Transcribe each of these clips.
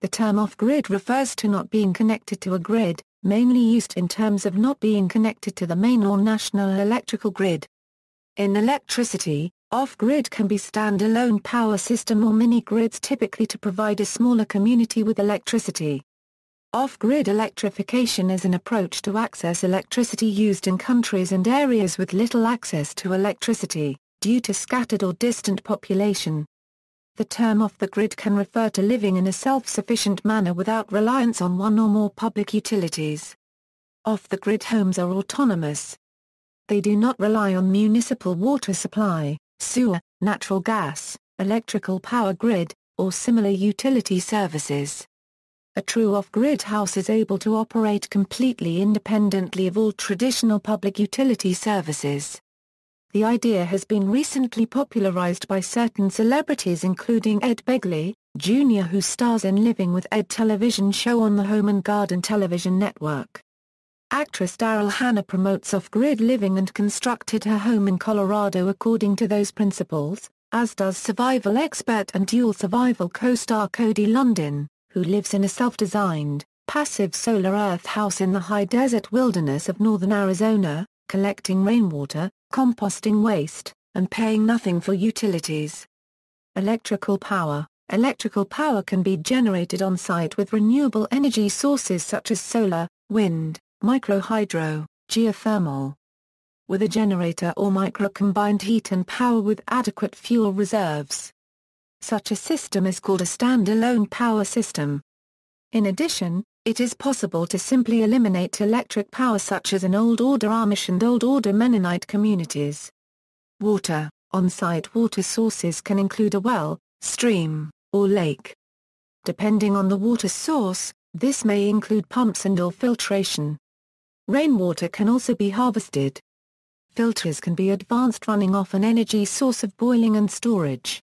The term off-grid refers to not being connected to a grid, mainly used in terms of not being connected to the main or national electrical grid. In electricity, off-grid can be stand-alone power system or mini-grids, typically to provide a smaller community with electricity. Off-grid electrification is an approach to access electricity used in countries and areas with little access to electricity, due to scattered or distant population. The term off-the-grid can refer to living in a self-sufficient manner without reliance on one or more public utilities. Off-the-grid homes are autonomous. They do not rely on municipal water supply, sewer, natural gas, electrical power grid, or similar utility services. A true off-grid house is able to operate completely independently of all traditional public utility services. The idea has been recently popularized by certain celebrities including Ed Begley, Jr., who stars in Living with Ed television show on the Home and Garden television network. Actress Daryl Hannah promotes off-grid living and constructed her home in Colorado according to those principles, as does survival expert and dual survival co-star Cody Lundin, who lives in a self-designed, passive solar earth house in the high desert wilderness of northern Arizona, collecting rainwater, composting waste, and paying nothing for utilities. Electrical power. Electrical power can be generated on-site with renewable energy sources such as solar, wind, microhydro, geothermal. With a generator or micro-combined heat and power with adequate fuel reserves. Such a system is called a standalone power system. In addition, it is possible to simply eliminate electric power such as in Old Order Amish and Old Order Mennonite communities. Water. On-site water sources can include a well, stream, or lake. Depending on the water source, this may include pumps and/or filtration. Rainwater can also be harvested. Filters can be advanced running off an energy source of boiling and storage.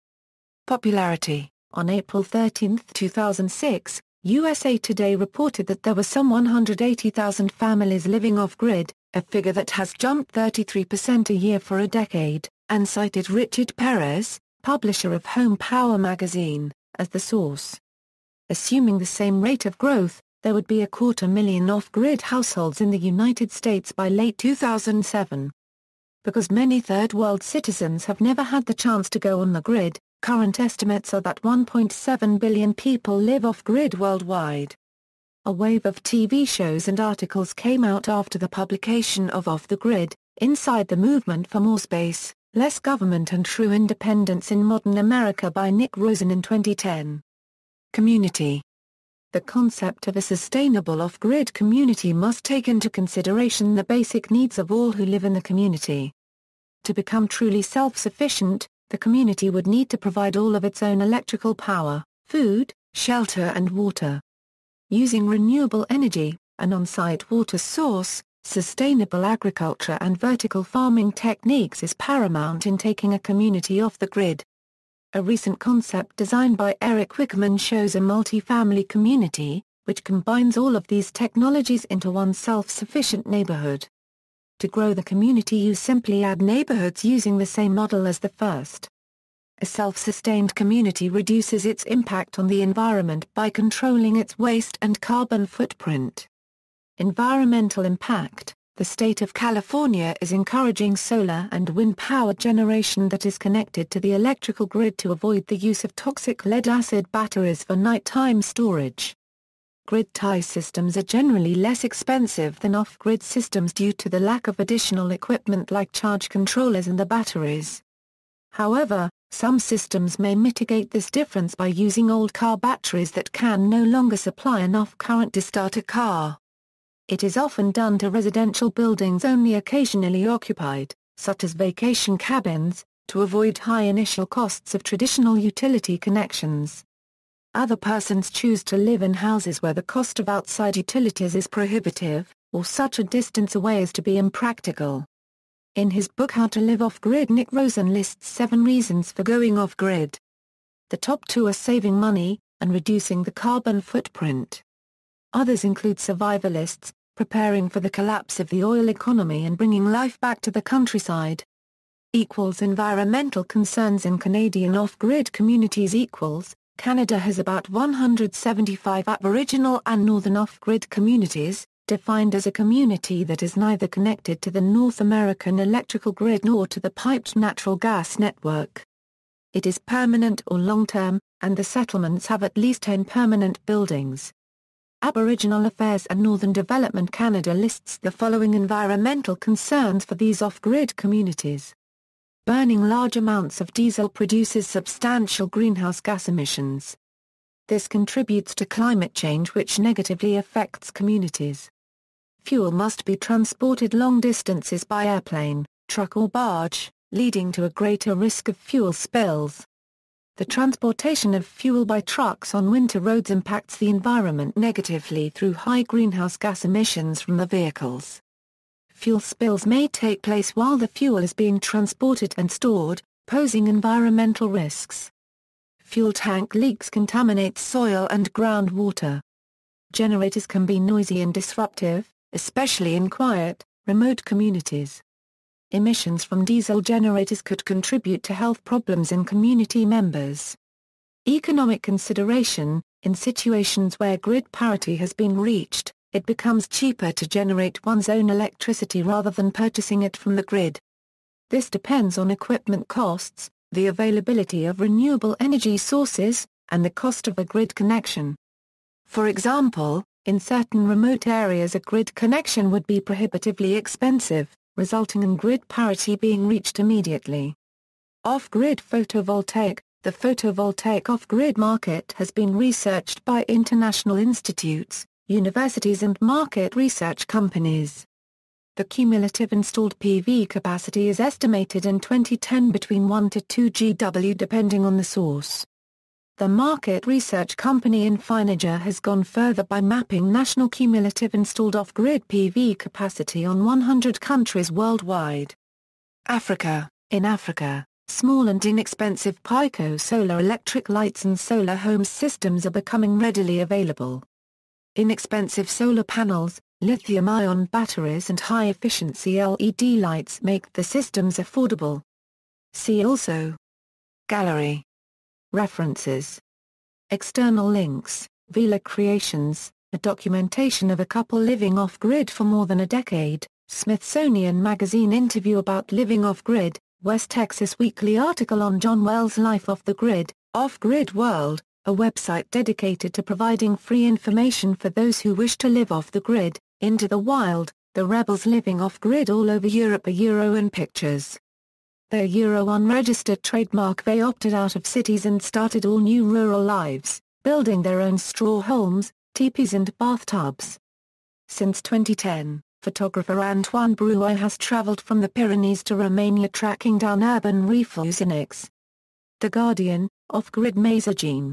Popularity. On April 13, 2006, USA Today reported that there were some 180,000 families living off-grid, a figure that has jumped 33% a year for a decade, and cited Richard Perez, publisher of Home Power magazine, as the source. Assuming the same rate of growth, there would be 250,000 off-grid households in the United States by late 2007. Because many third-world citizens have never had the chance to go on the grid, current estimates are that 1.7 billion people live off-grid worldwide. A wave of TV shows and articles came out after the publication of Off the Grid, Inside the Movement for More Space, Less Government and True Independence in Modern America by Nick Rosen in 2010. Community. The concept of a sustainable off-grid community must take into consideration the basic needs of all who live in the community. To become truly self-sufficient, the community would need to provide all of its own electrical power, food, shelter and water. Using renewable energy, an on-site water source, sustainable agriculture and vertical farming techniques is paramount in taking a community off the grid. A recent concept designed by Eric Wickerman shows a multi-family community, which combines all of these technologies into one self-sufficient neighborhood. To grow the community, you simply add neighborhoods using the same model as the first. A self-sustained community reduces its impact on the environment by controlling its waste and carbon footprint. Environmental impact. The state of California is encouraging solar and wind power generation that is connected to the electrical grid to avoid the use of toxic lead-acid batteries for nighttime storage. Grid tie systems are generally less expensive than off-grid systems due to the lack of additional equipment like charge controllers and the batteries. However, some systems may mitigate this difference by using old car batteries that can no longer supply enough current to start a car. It is often done to residential buildings only occasionally occupied, such as vacation cabins, to avoid high initial costs of traditional utility connections. Other persons choose to live in houses where the cost of outside utilities is prohibitive, or such a distance away as to be impractical. In his book How to Live Off-Grid, Nick Rosen lists 7 reasons for going off-grid. The top 2 are saving money, and reducing the carbon footprint. Others include survivalists, preparing for the collapse of the oil economy and bringing life back to the countryside. Environmental concerns in Canadian off-grid communities. Canada has about 175 Aboriginal and Northern off-grid communities, defined as a community that is neither connected to the North American electrical grid nor to the piped natural gas network. It is permanent or long-term, and the settlements have at least 10 permanent buildings. Aboriginal Affairs and Northern Development Canada lists the following environmental concerns for these off-grid communities. Burning large amounts of diesel produces substantial greenhouse gas emissions. This contributes to climate change which negatively affects communities. Fuel must be transported long distances by airplane, truck or barge, leading to a greater risk of fuel spills. The transportation of fuel by trucks on winter roads impacts the environment negatively through high greenhouse gas emissions from the vehicles. Fuel spills may take place while the fuel is being transported and stored, posing environmental risks. Fuel tank leaks contaminate soil and groundwater. Generators can be noisy and disruptive, especially in quiet, remote communities. Emissions from diesel generators could contribute to health problems in community members. Economic consideration: in situations where grid parity has been reached, it becomes cheaper to generate one's own electricity rather than purchasing it from the grid. This depends on equipment costs, the availability of renewable energy sources, and the cost of a grid connection. For example, in certain remote areas a grid connection would be prohibitively expensive, resulting in grid parity being reached immediately. Off-grid photovoltaic: the photovoltaic off-grid market has been researched by international institutes, universities and market research companies. The cumulative installed PV capacity is estimated in 2010 between 1 to 2 GW depending on the source. The market research company Infiniger has gone further by mapping national cumulative installed off-grid PV capacity on 100 countries worldwide. Africa: in Africa, small and inexpensive Pico solar electric lights and solar home systems are becoming readily available. Inexpensive solar panels, lithium-ion batteries and high-efficiency LED lights make the systems affordable. See also: Gallery. References. External links: Vila Creations, a documentation of a couple living off-grid for more than a decade, Smithsonian Magazine interview about living off-grid, West Texas Weekly article on John Wells' Life off the Grid, Off-Grid World, a website dedicated to providing free information for those who wish to live off the grid, Into the Wild, The Rebels Living Off-Grid All Over Europe, a Euro in Pictures. Their Euro unregistered trademark, they opted out of cities and started all new rural lives, building their own straw homes, teepees and bathtubs. Since 2010, photographer Antoine Brouet has traveled from the Pyrenees to Romania tracking down urban refugenics. The Guardian: off-grid Mesogene.